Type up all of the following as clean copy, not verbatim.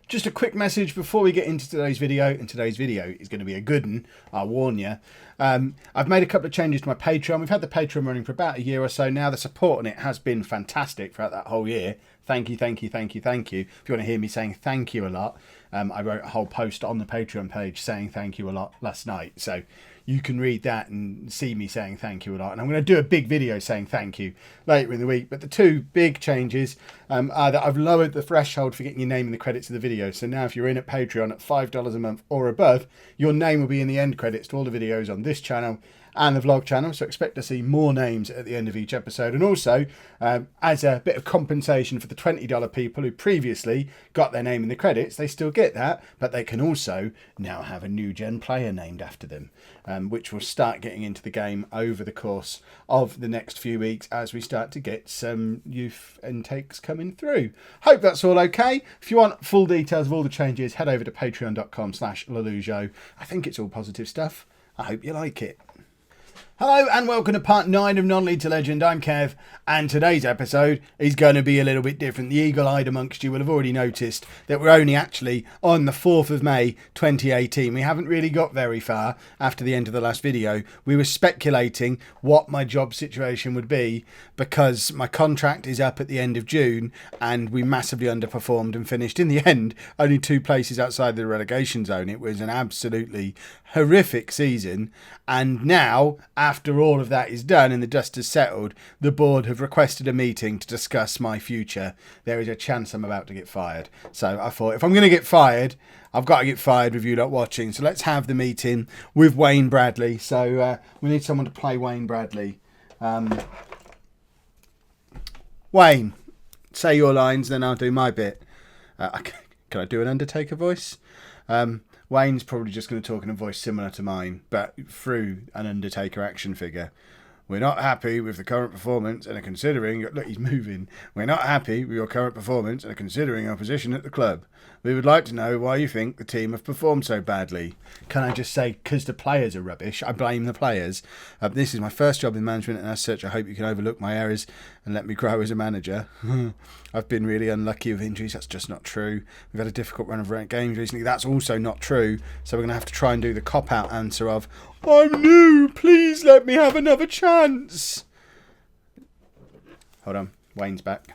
Just a quick message before we get into today's video, and today's video is going to be a good one, I'll warn you. I've made a couple of changes to my Patreon. We've had the Patreon running for about a year or so now. The support on it has been fantastic throughout that whole year. Thank you, thank you, thank you, thank you. If you want to hear me saying thank you a lot, I wrote a whole post on the Patreon page saying thank you a lot last night. So you can read that and see me saying thank you a lot. And I'm going to do a big video saying thank you later in the week. But the two big changes are that I've lowered the threshold for getting your name in the credits of the video. So now if you're in at Patreon at $5 a month or above, your name will be in the end credits to all the videos on this channel and the vlog channel. So expect to see more names at the end of each episode. And also, as a bit of compensation for the $20 people who previously got their name in the credits, they still get that, but they can also now have a new gen player named after them, which will start getting into the game over the course of the next few weeks as we start to get some youth intakes coming through. Hope that's all okay. If you want full details of all the changes, head over to patreon.com/Lollujo. I think it's all positive stuff. I hope you like it. Hello and welcome to part 9 of Non-League to Legend. I'm Kev, and today's episode is going to be a little bit different. The eagle-eyed amongst you will have already noticed that we're only actually on the 4th of May 2018. We haven't really got very far after the end of the last video. We were speculating what my job situation would be because my contract is up at the end of June and we massively underperformed and finished in the end only 2 places outside the relegation zone. It was an absolutely horrific season, and now after all of that is done and the dust has settled, the board have requested a meeting to discuss my future. There is a chance I'm about to get fired. So I thought, if I'm going to get fired, I've got to get fired with you lot watching. So let's have the meeting with Wayne Bradley. So we need someone to play Wayne Bradley. Wayne, say your lines, then I'll do my bit. Can I do an Undertaker voice? Wayne's probably just going to talk in a voice similar to mine, but through an Undertaker action figure. We're not happy with the current performance and are considering... Look, he's moving. We're not happy with your current performance and are considering our position at the club. We would like to know why you think the team have performed so badly. Can I just say, because the players are rubbish, I blame the players. This is my first job in management, and as such, I hope you can overlook my errors and let me grow as a manager. I've been really unlucky with injuries. That's just not true. We've had a difficult run of games recently. That's also not true. So we're going to have to try and do the cop-out answer of, I'm new, please let me have another chance. Hold on, Wayne's back.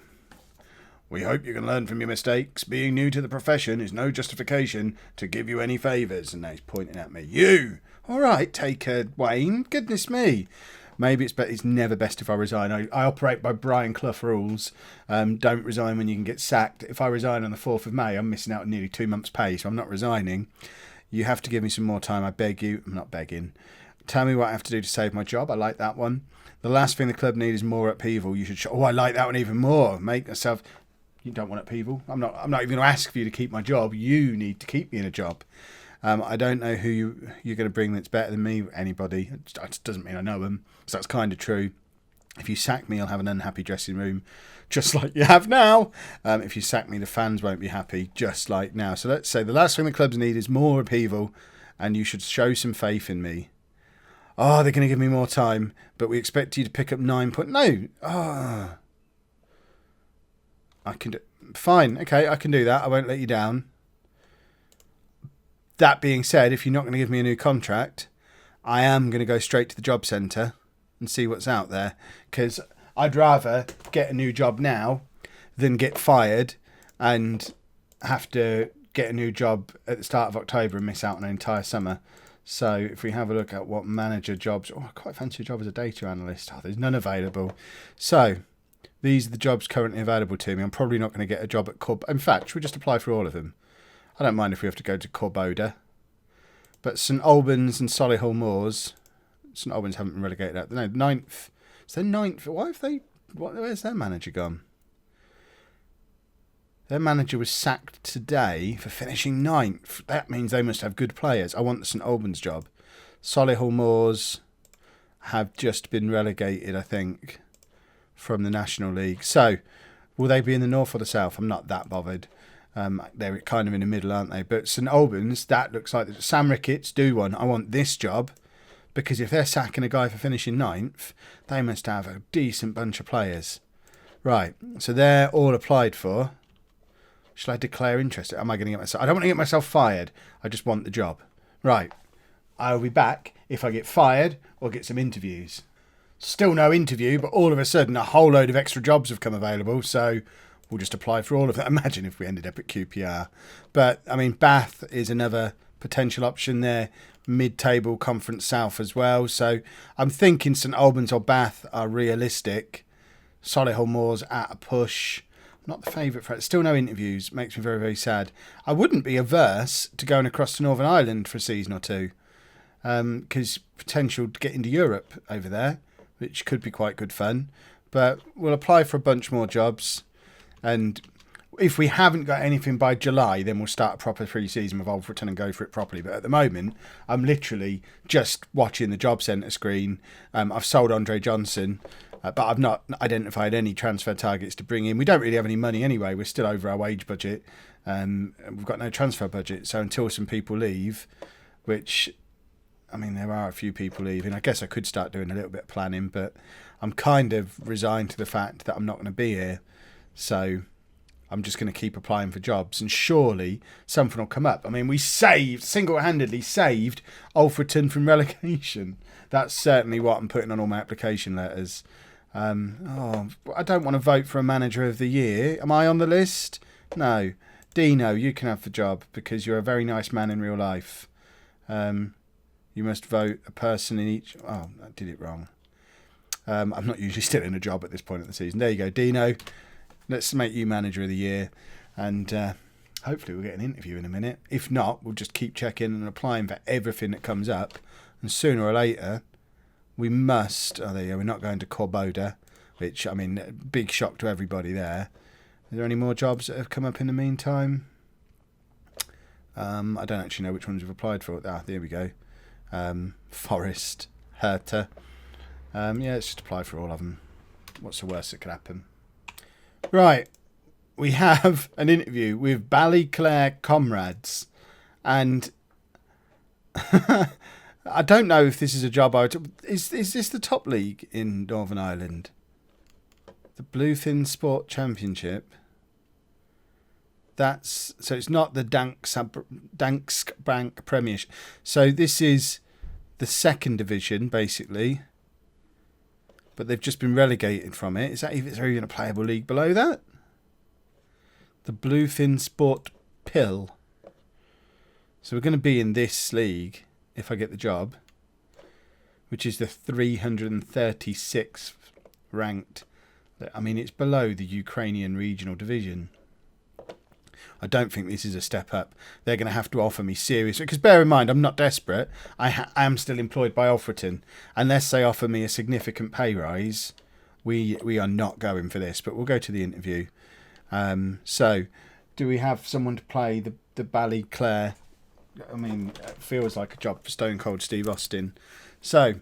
We hope you can learn from your mistakes. Being new to the profession is no justification to give you any favours. And now he's pointing at me. You! All right, Taker Wayne. Goodness me. Maybe it's never best if I resign. I operate by Brian Clough rules. Don't resign when you can get sacked. If I resign on the 4th of May, I'm missing out on nearly 2 months' pay, so I'm not resigning. You have to give me some more time, I beg you. I'm not begging. Tell me what I have to do to save my job. I like that one. The last thing the club needs is more upheaval. You should... I like that one even more. Make yourself... You don't want upheaval. I'm not even going to ask for you to keep my job. You need to keep me in a job. I don't know who you're going to bring that's better than me. Anybody. It doesn't mean I know them. So that's kind of true. If you sack me, I'll have an unhappy dressing room, just like you have now. If you sack me, the fans won't be happy, just like now. So let's say the last thing the clubs need is more upheaval, and you should show some faith in me. Oh, they're going to give me more time, but we expect you to pick up 9 points. No. Oh. I can do... Fine, okay, I can do that. I won't let you down. That being said, if you're not going to give me a new contract, I am going to go straight to the job centre and see what's out there. Because I'd rather get a new job now than get fired and have to get a new job at the start of October and miss out on an entire summer. So if we have a look at what manager jobs... I quite fancy a job as a data analyst. There's none available. So... These are the jobs currently available to me. I'm probably not going to get a job at Corb. In fact, should we just apply for all of them? I don't mind if we have to go to Corboda. But St Albans and Solihull Moors. St Albans haven't been relegated out. No, 9th. Is there 9th? Why have they... Where's their manager gone? Their manager was sacked today for finishing 9th. That means they must have good players. I want the St Albans job. Solihull Moors have just been relegated, I think, from the National League. So, will they be in the north or the south? I'm not that bothered. They're kind of in the middle, aren't they? But St Albans, that looks like... Sam Ricketts, do one. I want this job. Because if they're sacking a guy for finishing 9th, they must have a decent bunch of players. Right, so they're all applied for. Shall I declare interest? Am I going to get myself... I don't want to get myself fired. I just want the job. Right. I'll be back if I get fired or get some interviews. Still no interview, but all of a sudden a whole load of extra jobs have come available, so we'll just apply for all of that. Imagine if we ended up at QPR. But, I mean, Bath is another potential option there. Mid-table Conference South as well. So I'm thinking St Albans or Bath are realistic. Solihull Moors at a push. Not the favourite for it. Still no interviews. Makes me very, very sad. I wouldn't be averse to going across to Northern Ireland for a season or two. Because potential to get into Europe over there, which could be quite good fun. But we'll apply for a bunch more jobs. And if we haven't got anything by July, then we'll start a proper pre-season with Alfreton and go for it properly. But at the moment, I'm literally just watching the job centre screen. I've sold Andre Johnson, but I've not identified any transfer targets to bring in. We don't really have any money anyway. We're still over our wage budget. We've got no transfer budget. So until some people leave, which... I mean, there are a few people leaving. I guess I could start doing a little bit of planning, but I'm kind of resigned to the fact that I'm not going to be here. So I'm just going to keep applying for jobs, and surely something will come up. I mean, we single-handedly saved Alfreton from relegation. That's certainly what I'm putting on all my application letters. I don't want to vote for a manager of the year. Am I on the list? No. Dino, you can have the job because you're a very nice man in real life. You must vote a person in each... Oh, I did it wrong. I'm not usually still in a job at this point of the season. There you go, Dino. Let's make you manager of the year. And hopefully we'll get an interview in a minute. If not, we'll just keep checking and applying for everything that comes up. And sooner or later, we must... Oh, there you go. We're not going to Corboda, which, I mean, big shock to everybody there. Are there any more jobs that have come up in the meantime? I don't actually know which ones we've applied for. Ah, there we go. Forest, Herta. Yeah, let's just apply for all of them. What's the worst that could happen? Right, we have an interview with Ballyclare Comrades, and I don't know if this is a job I would... Is this the top league in Northern Ireland? The Bluefin Sport Championship. So it's not the Dansk Bank Premiership. So this is the second division, basically. But they've just been relegated from it. Is there even a playable league below that? The Bluefin Sport Pill. So we're going to be in this league, if I get the job, which is the 336th ranked. I mean, it's below the Ukrainian regional division. I don't think this is a step up. They're going to have to offer me serious... Because bear in mind, I'm not desperate. I am still employed by Alfreton. Unless they offer me a significant pay rise, we are not going for this. But we'll go to the interview. So, do we have someone to play the Ballyclare? I mean, it feels like a job for Stone Cold Steve Austin. So,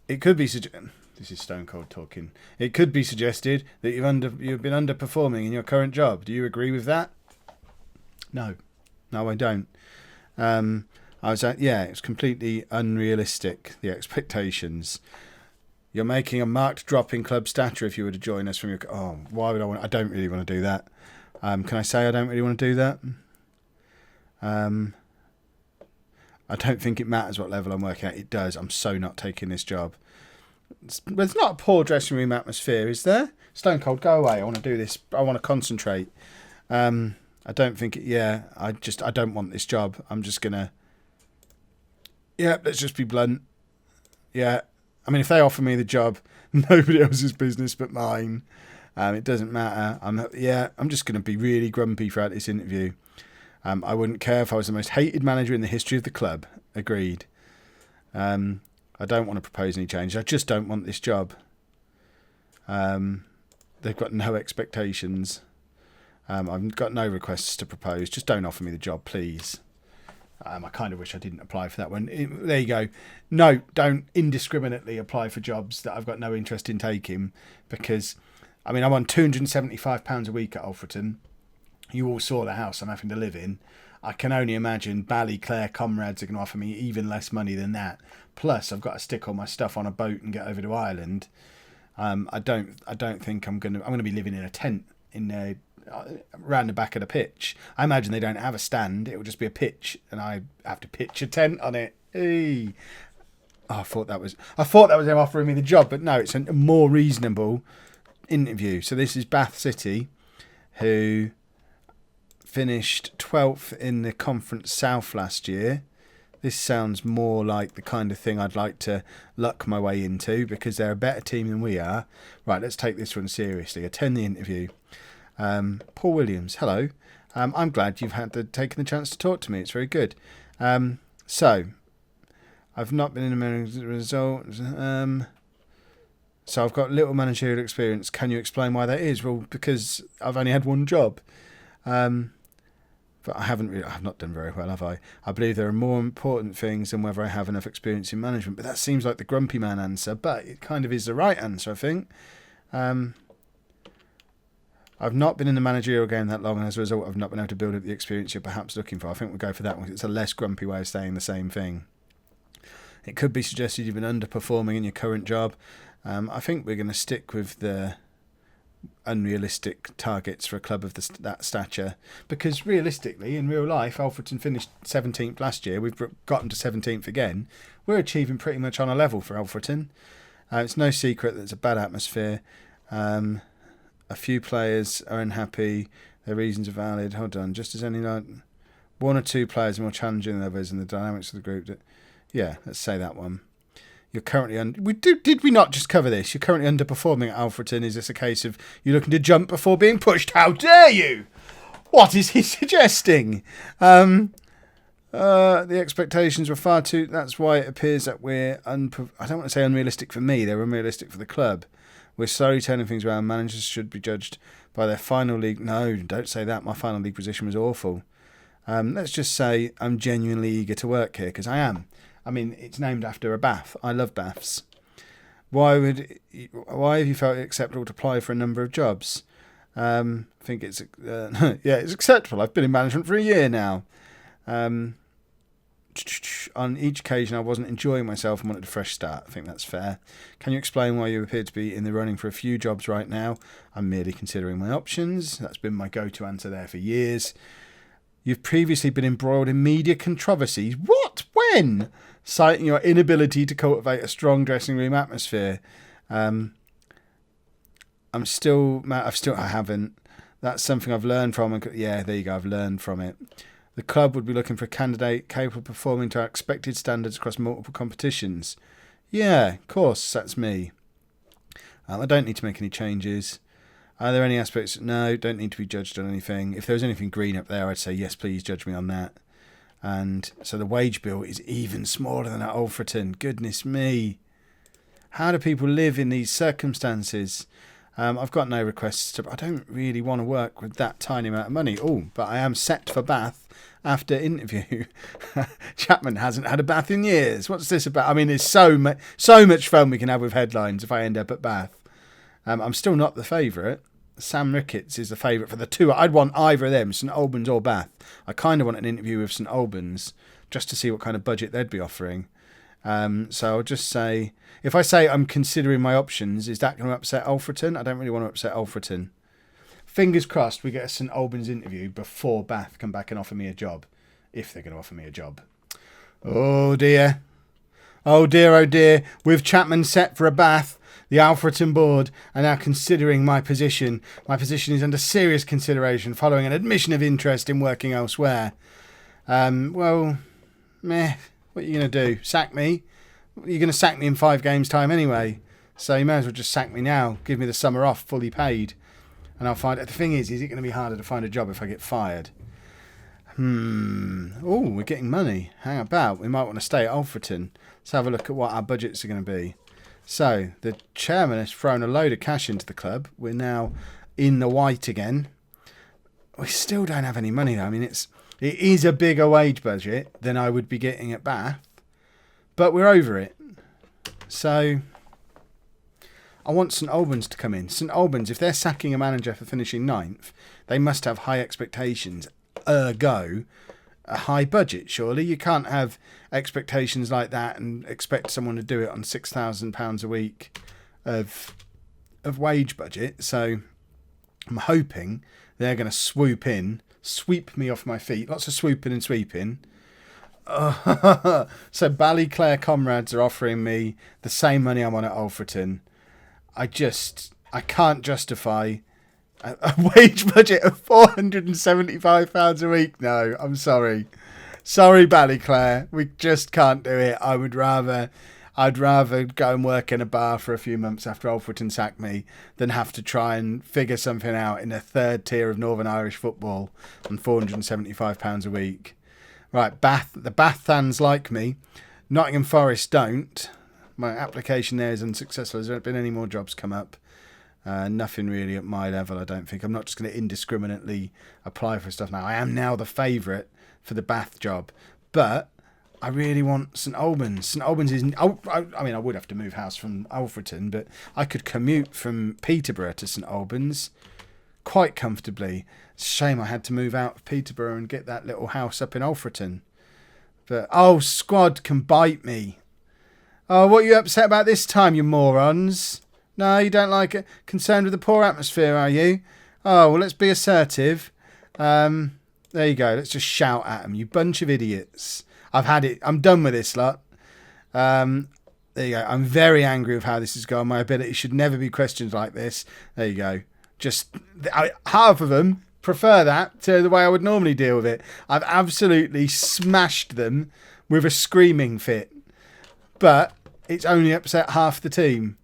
it could be... This is Stone Cold talking. It could be suggested that you've been underperforming in your current job. Do you agree with that? No, I don't. It's completely unrealistic, the expectations. You're making a marked drop in club stature if you were to join us from your... Oh, why would I want... I don't really want to do that. Can I say I don't really want to do that? I don't think it matters what level I'm working at. It does. I'm so not taking this job. There's not a poor dressing room atmosphere, is there? Stone Cold, go away. I want to do this. I want to concentrate. I don't think... I don't want this job. I'm just going to... Yeah, let's just be blunt. Yeah. I mean, if they offer me the job, nobody else's business but mine. It doesn't matter. I'm just going to be really grumpy throughout this interview. I wouldn't care if I was the most hated manager in the history of the club. Agreed. I don't want to propose any change. I just don't want this job. They've got no expectations. I've got no requests to propose. Just don't offer me the job, please. I kind of wish I didn't apply for that one. There you go. No, don't indiscriminately apply for jobs that I've got no interest in taking, because, I mean, I'm on £275 a week at Alfreton. You all saw the house I'm having to live in. I can only imagine Ballyclare Comrades are going to offer me even less money than that. Plus, I've got to stick all my stuff on a boat and get over to Ireland. I don't think I'm going to be living in a tent in round the back of the pitch. I imagine they don't have a stand. It will just be a pitch, and I have to pitch a tent on it. Hey. Oh, I thought that was them offering me the job, but no, it's a more reasonable interview. So this is Bath City, who finished 12th in the Conference South last year. This sounds more like the kind of thing I'd like to luck my way into, because they're a better team than we are. Right, let's take this one seriously. Attend the interview. Paul Williams, hello. I'm glad you've taken the chance to talk to me. It's very good. So, I've not been in a managerial result. So I've got little managerial experience. Can you explain why that is? Well, because I've only had one job. But I've not done very well, have I? I believe there are more important things than whether I have enough experience in management. But that seems like the grumpy man answer, but it kind of is the right answer, I think. I've not been in the managerial game that long, and as a result, I've not been able to build up the experience you're perhaps looking for. I think we'll go for that one. It's a less grumpy way of saying the same thing. It could be suggested you've been underperforming in your current job. I think we're going to stick with the unrealistic targets for a club of that stature, because realistically, in real life, Alfreton finished 17th last year. We've gotten to 17th again. We're achieving pretty much on a level for Alfreton. It's no secret that it's a bad atmosphere. A few players are unhappy. Their reasons are valid. Hold on, just as any one or two players are more challenging than others in the dynamics of the group. Yeah, let's say that one. You're currently did we not just cover this? You're currently underperforming at Alfreton. Is this a case of you looking to jump before being pushed? How dare you? What is he suggesting? The expectations were far too... That's why it appears that we're... I don't want to say unrealistic for me. They're unrealistic for the club. We're slowly turning things around. Managers should be judged by their final league... No, don't say that. My final league position was awful. Let's just say I'm genuinely eager to work here, because I am. I mean, it's named after a bath. I love baths. Why have you felt it acceptable to apply for a number of jobs? I think it's it's acceptable. I've been in management for a year now. On each occasion, I wasn't enjoying myself and wanted a fresh start. I think that's fair. Can you explain why you appear to be in the running for a few jobs right now? I'm merely considering my options. That's been my go-to answer there for years. You've previously been embroiled in media controversies. What? When? Citing your inability to cultivate a strong dressing room atmosphere. I haven't. That's something I've learned from. Yeah, there you go. I've learned from it. The club would be looking for a candidate capable of performing to our expected standards across multiple competitions. Yeah, of course, that's me. I don't need to make any changes. Are there any aspects? No, don't need to be judged on anything. If there was anything green up there, I'd say, yes, please judge me on that. And so the wage bill is even smaller than at Alfreton. Goodness me. How do people live in these circumstances? I've got no requests. I don't really want to work with that tiny amount of money. Oh, but I am set for Bath after interview. Chapman hasn't had a bath in years. What's this about? I mean, there's so much fun we can have with headlines if I end up at Bath. I'm still not the favourite. Sam Ricketts is the favourite for the two. I'd want either of them, St Albans or Bath. I kind of want an interview with St Albans just to see what kind of budget they'd be offering. So I'll just say, if I say I'm considering my options, is that going to upset Alfreton? I don't really want to upset Alfreton. Fingers crossed we get a St Albans interview before Bath come back and offer me a job. If they're going to offer me a job. Oh dear. Oh dear, oh dear. With Chapman set for a Bath, the Alfreton board are now considering my position. My position is under serious consideration following an admission of interest in working elsewhere. Well, meh. What are you going to do? Sack me? You're going to sack me in 5 games' time anyway. So you may as well just sack me now. Give me the summer off, fully paid. And I'll find... The thing is it going to be harder to find a job if I get fired? Oh, we're getting money. Hang about. We might want to stay at Alfreton. Let's have a look at what our budgets are going to be. So, the chairman has thrown a load of cash into the club. We're now in the white again. We still don't have any money, though. I mean, it is a bigger wage budget than I would be getting at Bath. But we're over it. So, I want St Albans to come in. St Albans, if they're sacking a manager for finishing 9th, they must have high expectations. Ergo, a high budget, surely. You can't have expectations like that and expect someone to do it on £6,000 a week of wage budget. So I'm hoping They're going to swoop in, sweep me off my feet. Lots of swooping and sweeping. So Ballyclare comrades are offering me the same money I'm on at Alfreton. I can't justify a wage budget of £475 a week. No, I'm sorry. Sorry, Ballyclare. We just can't do it. I'd rather go and work in a bar for a few months after Alfreton sacked me than have to try and figure something out in a third tier of Northern Irish football on £475 a week. Right, the Bath fans like me. Nottingham Forest don't. My application there is unsuccessful. Has there been any more jobs come up? Nothing really at my level, I don't think. I'm not just going to indiscriminately apply for stuff now. I am now the favourite for the Bath job. But I really want St Albans. St Albans is... I mean, I would have to move house from Alfreton, but I could commute from Peterborough to St Albans quite comfortably. It's a shame I had to move out of Peterborough and get that little house up in Alfreton. But, squad can bite me. Oh, what are you upset about this time, you morons? No, you don't like it? Concerned with the poor atmosphere, are you? Oh, well, let's be assertive. There you go. Let's just shout at them. You bunch of idiots. I've had it. I'm done with this lot. There you go. I'm very angry with how this has gone. My ability should never be questioned like this. There you go. Half of them prefer that to the way I would normally deal with it. I've absolutely smashed them with a screaming fit. But it's only upset half the team.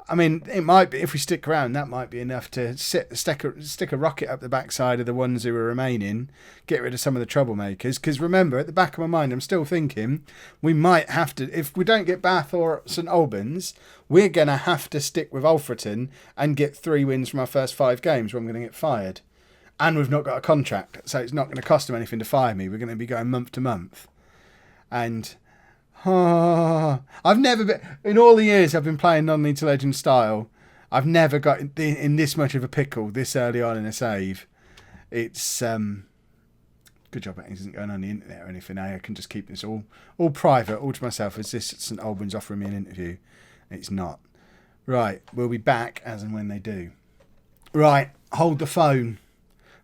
I mean, it might be, if we stick around, that might be enough to stick a rocket up the backside of the ones who are remaining, get rid of some of the troublemakers. Because remember, at the back of my mind, I'm still thinking we might have to, if we don't get Bath or St Albans, we're going to have to stick with Alfreton and get 3 wins from our first 5 games, or I'm going to get fired. And we've not got a contract, so it's not going to cost them anything to fire me. We're going to be going month to month. And... I've never been, in all the years I've been playing non-league to legend style, I've never got in this much of a pickle this early on in a save. It's good job it isn't going on the internet or anything. I can just keep this all private, all to myself. Is this St Albans offering me an interview? It's not. Right, we'll be back as and when they do. Right, hold the phone.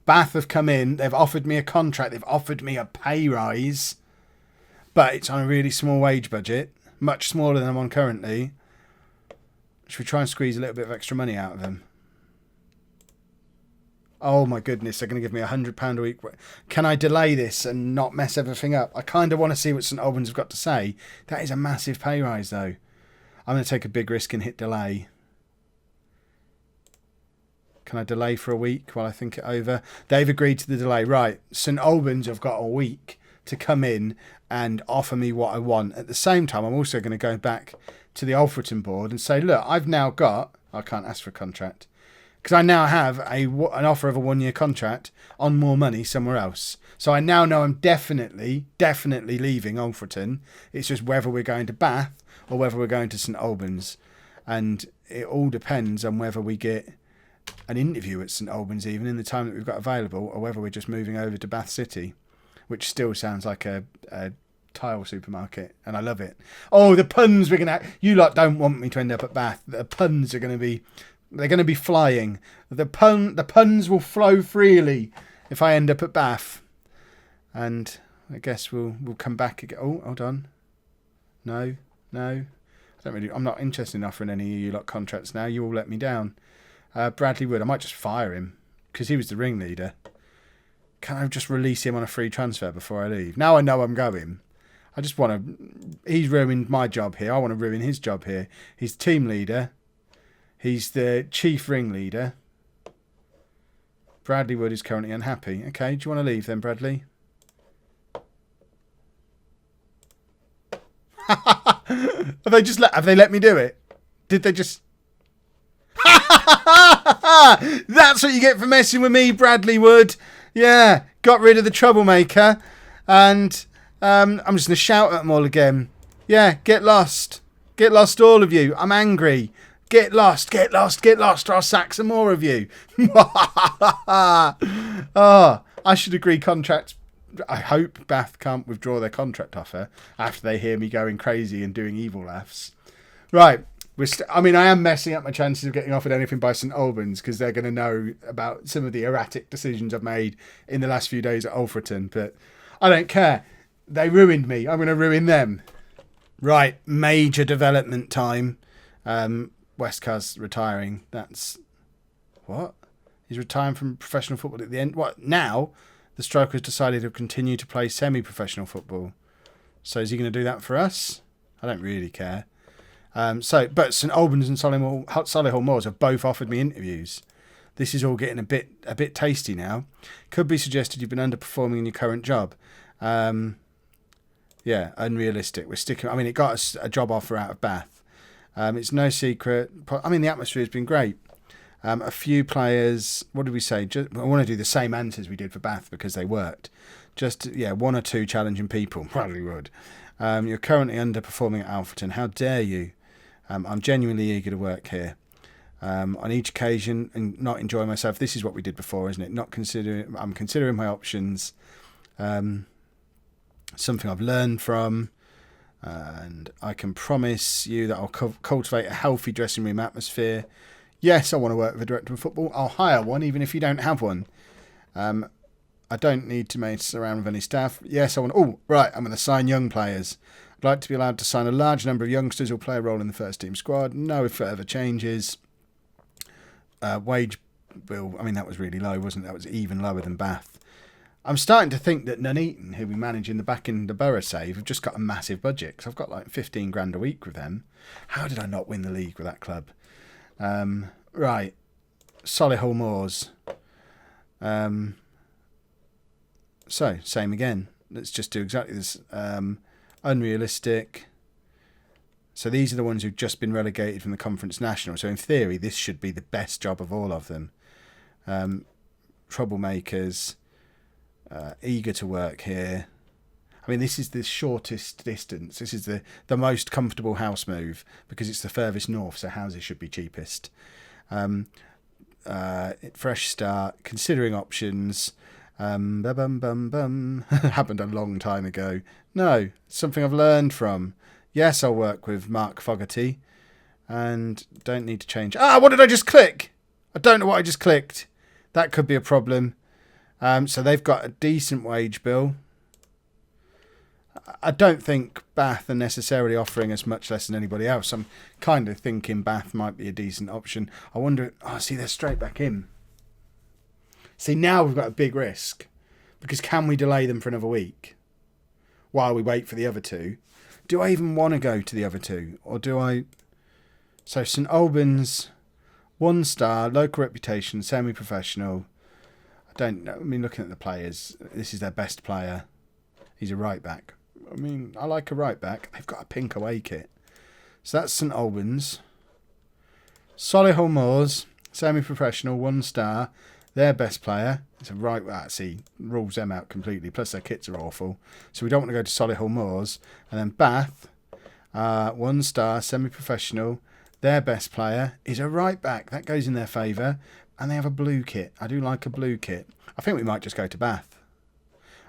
Bath have come in, they've offered me a contract, they've offered me a pay rise. But it's on a really small wage budget, much smaller than I'm on currently. Should we try and squeeze a little bit of extra money out of them? Oh my goodness, they're going to give me £100 a week. Can I delay this and not mess everything up? I kind of want to see what St Albans have got to say. That is a massive pay rise though. I'm going to take a big risk and hit delay. Can I delay for a week while I think it over? They've agreed to the delay. Right, St Albans have got a week to come in and offer me what I want. At the same time, I'm also going to go back to the Alfreton board and say, look, I've now got... I can't ask for a contract. Because I now have an offer of a 1-year contract on more money somewhere else. So I now know I'm definitely leaving Alfreton. It's just whether we're going to Bath or whether we're going to St Albans. And it all depends on whether we get an interview at St Albans even in the time that we've got available, or whether we're just moving over to Bath City, which still sounds like a tile supermarket, and I love it. Oh, the puns we're going to... You lot don't want me to end up at Bath. The puns are going to be... They're going to be flying. The puns will flow freely if I end up at Bath. And I guess we'll come back again. Oh, hold on. No. I'm not interested in offering any of you lot contracts now. You all let me down. Bradley Wood, I might just fire him because he was the ringleader. Can I just release him on a free transfer before I leave? Now I know I'm going. I just want to... He's ruined my job here. I want to ruin his job here. He's team leader. He's the chief ringleader. Bradley Wood is currently unhappy. Okay, do you want to leave then, Bradley? Have they let me do it? Did they just... That's what you get for messing with me, Bradley Wood. Yeah, got rid of the troublemaker. And I'm just going to shout at them all again. Yeah, get lost. Get lost, all of you. I'm angry. Get lost, or I'll sack some more of you. Oh, I should agree contracts. I hope Bath can't withdraw their contract offer after they hear me going crazy and doing evil laughs. Right, I mean, I am messing up my chances of getting offered anything by St Albans because they're going to know about some of the erratic decisions I've made in the last few days at Alfreton. But I don't care. They ruined me. I'm going to ruin them. Right, major development time. Westcar's retiring. That's... What? He's retiring from professional football at the end. What? Now, the Strokers decided to continue to play semi-professional football. So is he going to do that for us? I don't really care. But St Albans and Solihull Moors have both offered me interviews. This is all getting a bit tasty now. Could be suggested you've been underperforming in your current job. Yeah, unrealistic. We're sticking. I mean, it got us a job offer out of Bath. It's no secret. I mean, the atmosphere has been great. A few players. What did we say? I want to do the same answers we did for Bath because they worked. One or two challenging people. Probably would. You're currently underperforming at Alfreton. How dare you? I'm genuinely eager to work here. On each occasion and not enjoy myself. This is what we did before, isn't it? I'm considering my options. Something I've learned from, and I can promise you that I'll cultivate a healthy dressing room atmosphere. Yes, I want to work with a director of football. I'll hire one, even if you don't have one. I don't need to mess around with any staff. Yes, I want... Oh, right, I'm going to sign young players. I'd like to be allowed to sign a large number of youngsters who'll play a role in the first team squad. No further changes. Wage bill, I mean, that was really low, wasn't it? That was even lower than Bath. I'm starting to think that Nuneaton, who we manage in the Borough Save, have just got a massive budget, because I've got like 15 grand a week with them. How did I not win the league with that club? Right. Solihull Moors. So, same again. Let's just do exactly this. Unrealistic. So these are the ones who've just been relegated from the Conference National. So in theory, this should be the best job of all of them. Troublemakers. Eager to work here. I mean, this is the shortest distance. This is the most comfortable house move because it's the furthest north, so houses should be cheapest. Fresh start. Considering options. Happened a long time ago. No, something I've learned from. Yes, I'll work with Mark Fogarty. And don't need to change. What did I just click? I don't know what I just clicked. That could be a problem. So they've got a decent wage bill. I don't think Bath are necessarily offering us much less than anybody else. I'm kind of thinking Bath might be a decent option. I wonder... see, they're straight back in. See, now we've got a big risk. Because can we delay them for another week? While we wait for the other two? Do I even want to go to the other two? Or do I... So, St Albans, 1 star, local reputation, semi-professional. I don't know. I mean, looking at the players, this is their best player. He's a right back. I mean, I like a right back. They've got a pink away kit. So that's St Albans. Solihull Moors, semi-professional, 1 star. Their best player is a right back. See, rules them out completely. Plus their kits are awful. So we don't want to go to Solihull Moors. And then Bath, 1 star, semi-professional. Their best player is a right back. That goes in their favour. And they have a blue kit. I do like a blue kit. I think we might just go to Bath.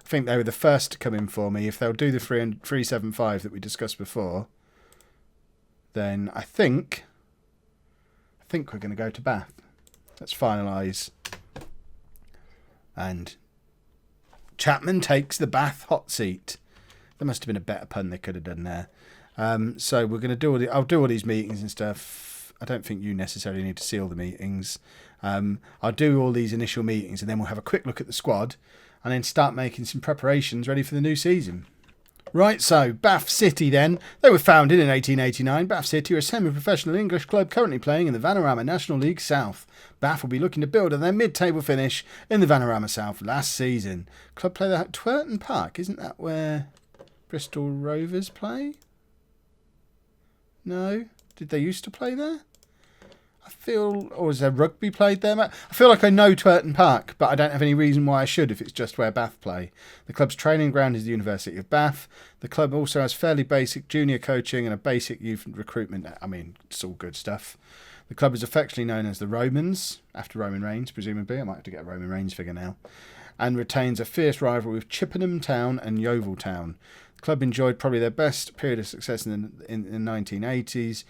I think they were the first to come in for me. If they'll do the 375 that we discussed before, then I think we're going to go to Bath. Let's finalise. And Chapman takes the Bath hot seat. There must have been a better pun they could have done there. So we're going to do I'll do all these meetings and stuff. I don't think you necessarily need to see all the meetings. I'll do all these initial meetings and then we'll have a quick look at the squad and then start making some preparations ready for the new season. Right, so Bath City then. They were founded in 1889. Bath City are a semi-professional English club currently playing in the Vanarama National League South. Bath will be looking to build on their mid-table finish in the Vanarama South last season. Club play at Twerton Park. Isn't that where Bristol Rovers play? No? Did they used to play there? Or is there rugby played there? I feel like I know Twerton Park, but I don't have any reason why I should if it's just where Bath play. The club's training ground is the University of Bath. The club also has fairly basic junior coaching and a basic youth recruitment. I mean, it's all good stuff. The club is affectionately known as the Romans, after Roman Reigns, presumably. I might have to get a Roman Reigns figure now. And retains a fierce rivalry with Chippenham Town and Yeovil Town. The club enjoyed probably their best period of success in the 1980s.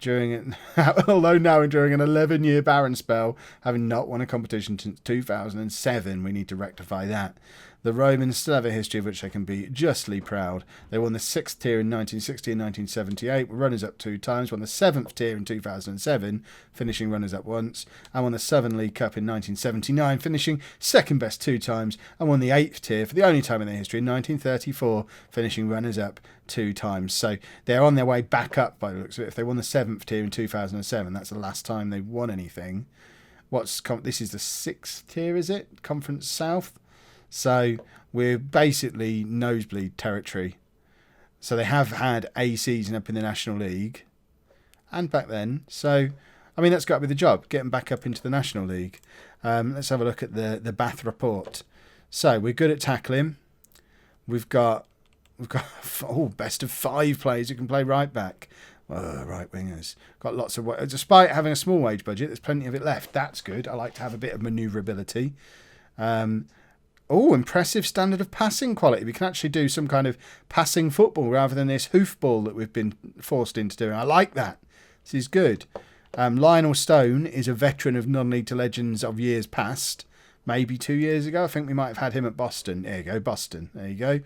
although now during an 11-year barren spell, having not won a competition since 2007, we need to rectify that. The Romans still have a history of which they can be justly proud. They won the 6th tier in 1960 and 1978, were runners-up 2 times, won the 7th tier in 2007, finishing runners-up once, and won the Southern League Cup in 1979, finishing second best 2 times, and won the 8th tier for the only time in their history in 1934, finishing runners-up 2 times. So they're on their way back up by the looks of it. If they won the 7th tier in 2007, that's the last time they won anything. This is the 6th tier, is it? Conference South? So we're basically nosebleed territory. So they have had a season up in the National League and back then. So, I mean, that's got to be the job, getting back up into the National League. Let's have a look at the Bath report. So we're good at tackling. We've got best of 5 players who can play right back. Right wingers. Got lots of... Despite having a small wage budget, there's plenty of it left. That's good. I like to have a bit of manoeuvrability. Impressive standard of passing quality. We can actually do some kind of passing football rather than this hoofball that we've been forced into doing. I like that. This is good. Lionel Stone is a veteran of non-league to legends of years past. Maybe 2 years ago. I think we might have had him at Boston. There you go, Boston. There you go.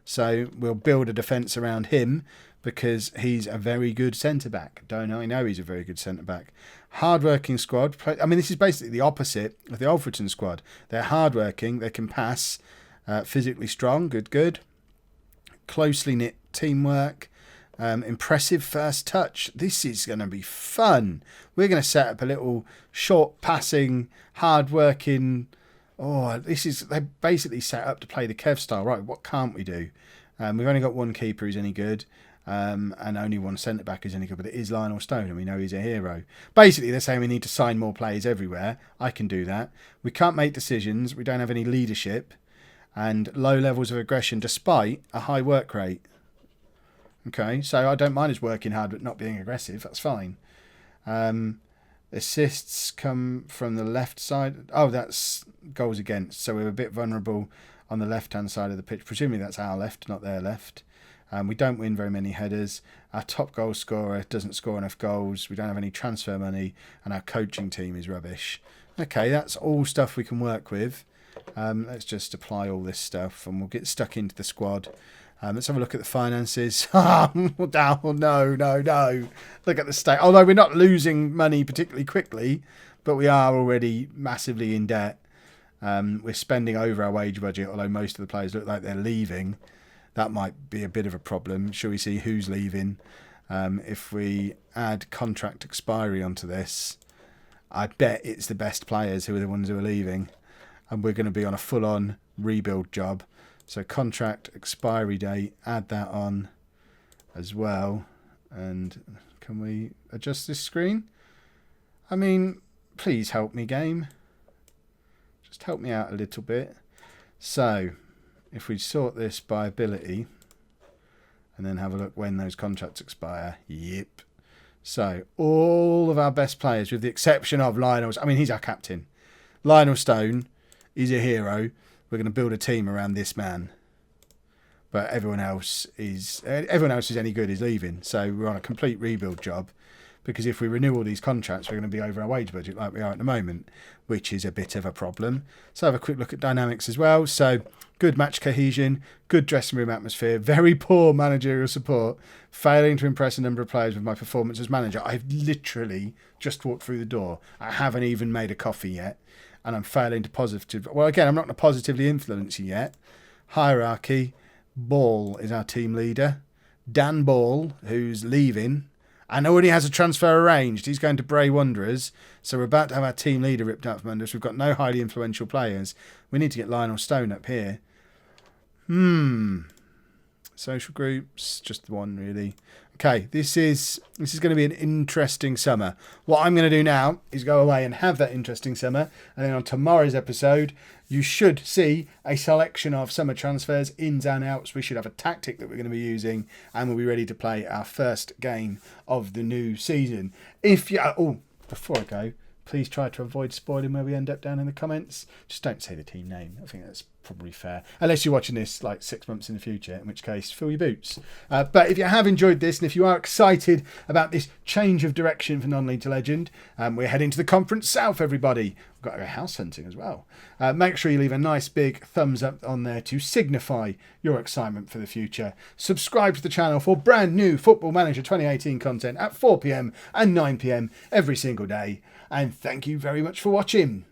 So we'll build a defence around him because he's a very good centre-back. I know he's a very good centre-back. Hard-working squad. I mean, this is basically the opposite of the Alfreton squad. They're hard-working. They can pass. Physically strong. Good. Closely knit teamwork. Impressive first touch. This is going to be fun. We're going to set up a little short passing, hard-working... they're basically set up to play the Kev style. Right, what can't we do? We've only got one keeper who's any good. And only one centre-back is any good, but it is Lionel Stone, and we know he's a hero. Basically, they're saying we need to sign more players everywhere. I can do that. We can't make decisions. We don't have any leadership. And low levels of aggression, despite a high work rate. Okay, so I don't mind us working hard, but not being aggressive. That's fine. Assists come from the left side. Oh, that's goals against. So we're a bit vulnerable on the left-hand side of the pitch. Presumably that's our left, not their left. We don't win very many headers. Our top goal scorer doesn't score enough goals. We don't have any transfer money. And our coaching team is rubbish. Okay, that's all stuff we can work with. Let's just apply all this stuff and we'll get stuck into the squad. Let's have a look at the finances. No. Look at the state. Although we're not losing money particularly quickly, but we are already massively in debt. We're spending over our wage budget, although most of the players look like they're leaving. That might be a bit of a problem. Shall we see who's leaving? If we add contract expiry onto this, I bet it's the best players who are the ones who are leaving. And we're going to be on a full-on rebuild job. So contract expiry date, add that on as well. And can we adjust this screen? I mean, please help me, game. Just help me out a little bit. So... if we sort this by ability and then have a look when those contracts expire. Yep. So all of our best players, with the exception of Lionel, I mean, he's our captain. Lionel Stone is a hero. We're going to build a team around this man. But everyone else is any good is leaving. So we're on a complete rebuild job. Because if we renew all these contracts, we're going to be over our wage budget like we are at the moment, which is a bit of a problem. So have a quick look at dynamics as well. So good match cohesion, good dressing room atmosphere, very poor managerial support, failing to impress a number of players with my performance as manager. I've literally just walked through the door. I haven't even made a coffee yet, and I'm failing to I'm not going to positively influence you yet. Hierarchy, Ball is our team leader. Dan Ball, who's leaving, and already has a transfer arranged. He's going to Bray Wanderers. So we're about to have our team leader ripped out from under us. We've got no highly influential players. We need to get Lionel Stone up here. Social groups, just the one really. Okay, this is going to be an interesting summer. What I'm going to do now is go away and have that interesting summer. And then on tomorrow's episode, you should see a selection of summer transfers, ins and outs. We should have a tactic that we're going to be using, and we'll be ready to play our first game of the new season. Before I go, please try to avoid spoiling where we end up down in the comments. Just don't say the team name. I think that's probably fair, unless you're watching this like 6 months in the future, in which case fill your boots. But if you have enjoyed this, and if you are excited about this change of direction for Non-League to Legend, we're heading to the Conference South, everybody. We've got to go house hunting as well. Make sure you leave a nice big thumbs up on there to signify your excitement for the future. Subscribe to the channel for brand new Football Manager 2018 content at 4 PM and 9 PM every single day. And thank you very much for watching.